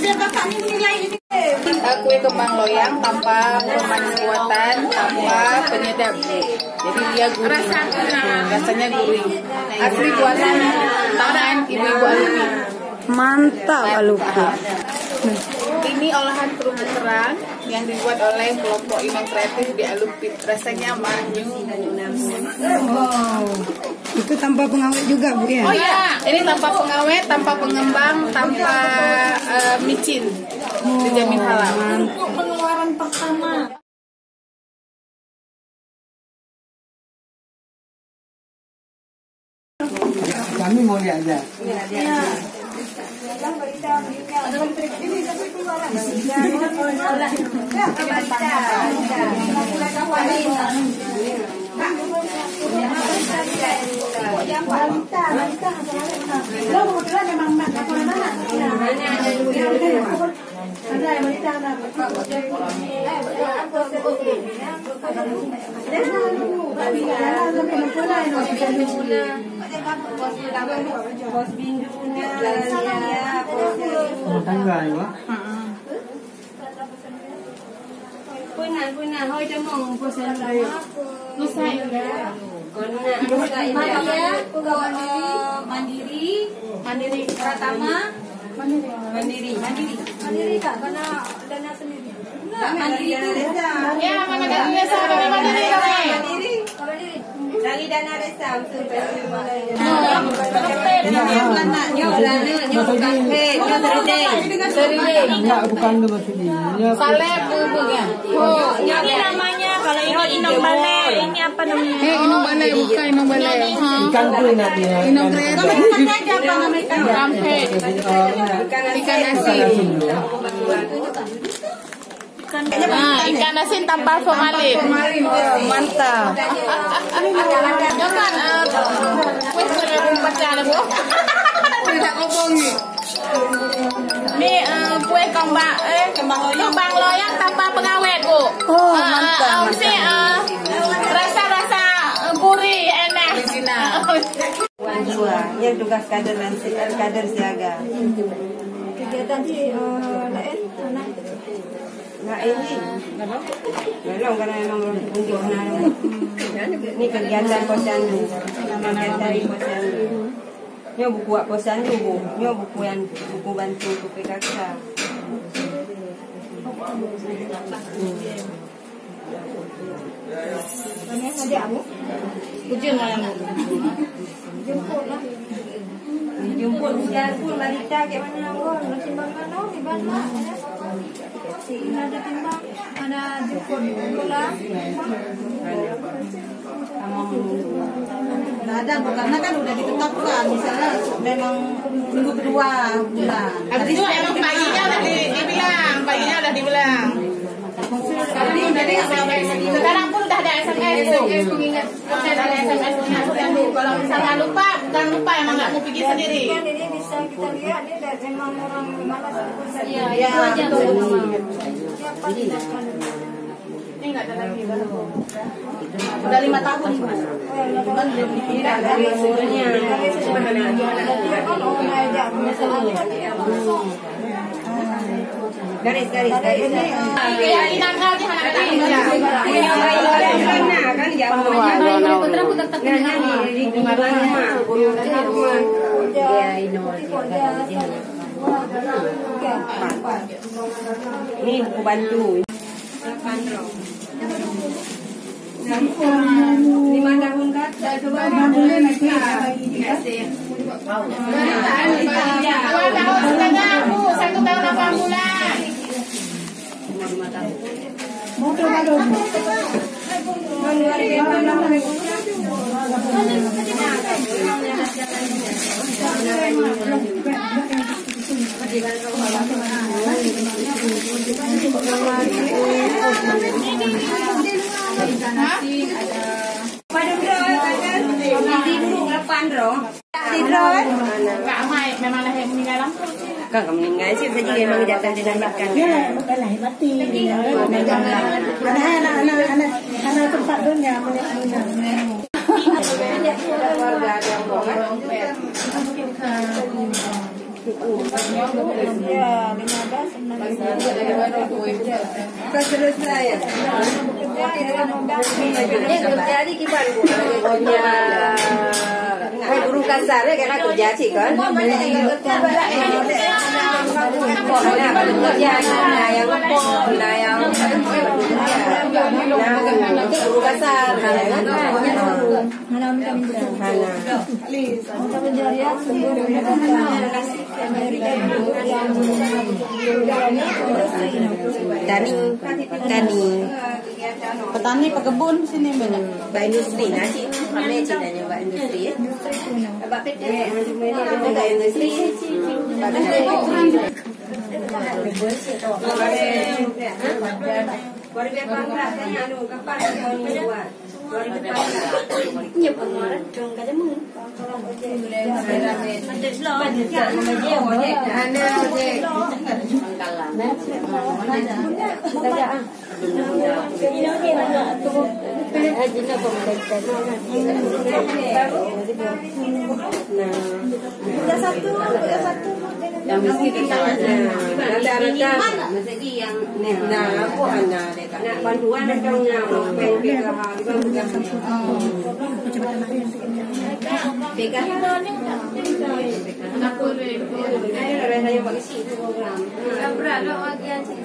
biar kakak ini menilai ini. Kue kembang loyang tanpa pemanis buatan, tanpa penyedap. Jadi dia gurih. Rasanya gurih. Asli buatan tangan ibu-ibu Alupi. Mantap Alupi. Ini olahan terumbu karang yang dibuat oleh kelompok Inong Kreatif di Alupi. Rasanya manis. Oh, itu tanpa pengawet juga Bu ya? Oh iya, ini tanpa pengawet, tanpa pengembang, tanpa micin. Dijamin halal. Untuk pengeluaran pertama. Kami mau lihat aja. Tangga ya. Punya hơi cho mong cô xem đây. Nó sai rồi. Còn Mandiri, Pratama, Mandiri tak kena dana sendiri. Mandiri Desa. Ya, mana dana desa kami Mandiri kami. Mandiri. Lagi dana desa untuk Enggak, bukan itu maksudnya. Salep bumbunya. Oh, ini namanya kalau ini Inong Bale, ini apa namanya? Inong Bale, bukan Inong Bale. Ikan tuna dia. Inong Kreatif. Ikan aja apa namanya? Rampe. Ikan asin. Nah, ikan asin tanpa formalin. Mantap. Jangan kue kue pecah ada Bu. Tidak ngomong nih. Ini kue kembang loyang tanpa pengawet Bu. Oh, mantap. Sih rasa-rasa gurih enak. Dua, yang tugas kader siaga. Kegiatan di lain anak. Nah ini, belum karena memang unjuk ini kegiatan posyandu, kegiatan posyandu. Nyo buku posyandu Bu, nyo buku bantu ke PKK. Ini ada Bu. Ujung mana Bu? Jemput lah. Dijemput hujan pun balita kayak mana Bu? Timbang mana? Di mana? Ada timbang, ada jemput bola. Nggak ada Bu, karena kan udah ditetapkan, misalnya memang minggu kedua bulan. Habis itu emang paginya udah dibilang. Sekarang pun udah ada SMS mengingat ada SMS-nya. Kalau misalnya lupa, bukan lupa emang nggak mau pergi sendiri. Ini bisa kita lihat ini dari memang orang malas. Iya, itu aja betul. Ini nggak ada lagi udah 5 tahun Bu. Cuman belum dikira dari umurnya. Garis ini Keyakinan kali anak-anak kan jauh putar-putar ini buku bantu 5 tahun kan Satu tahun 8 bulan. Kak Mai memang lahir meninggal langsung. Kak meninggal sih saja memang jangan dinamakan. Lahir mati. Anak tempat dunia meninggal. Keluarga yang bohong. Ya, 15, 16. Terus saya. Kerja di kipan bu, guru kasar ya karena kerja sih kan. Yang guru kasar, Dani. Petani pekebun sini banyak. Mbak industri nasi, kami cinanya mbak industri ya. Mbak PT, mbak industri. Yang miskin itu nah aku anak nak bantuan dong nak pegang aku ada rasanya bagi sih program. Berapa lagi aja?